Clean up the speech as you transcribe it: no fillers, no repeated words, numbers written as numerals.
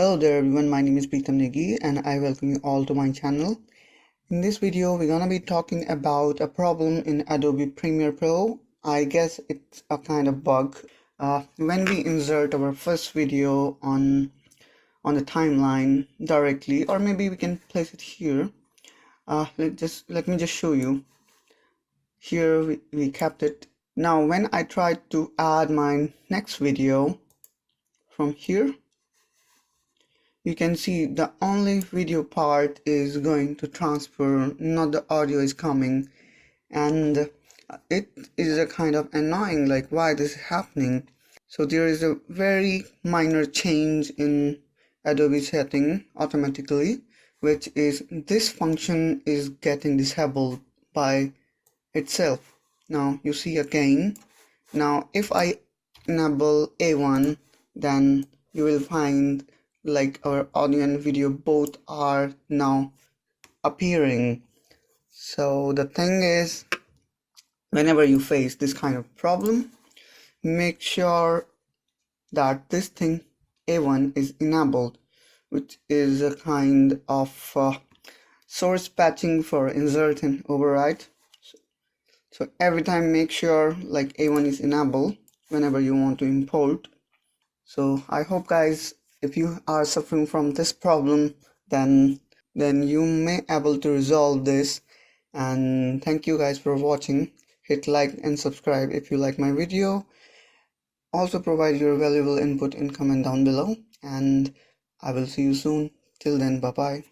Hello there everyone, my name is Pritam Negi and I welcome you all to my channel. In this video we're gonna be talking about a problem in Adobe Premiere Pro. I guess it's a kind of bug. When we insert our first video on the timeline directly, or maybe we can place it here. Let me just show you. Here we kept it. Now when I try to add my next video from here, you can see the only video part is going to transfer, not the audio is coming, and it is a kind of annoying, like why this is happening. So there is a very minor change in Adobe setting automatically, which is this function is getting disabled by itself. Now you see again, now if I enable A1, then you will find like our audio and video both are now appearing. So the thing is, whenever you face this kind of problem, make sure that this thing A1 is enabled, which is a kind of source patching for insert and override. So every time make sure like A1 is enabled whenever you want to import. So I hope guys, if you are suffering from this problem, then you may able to resolve this. And thank you guys for watching. Hit like and subscribe if you like my video. Also provide your valuable input in comment down below, and I will see you soon. Till then, bye bye.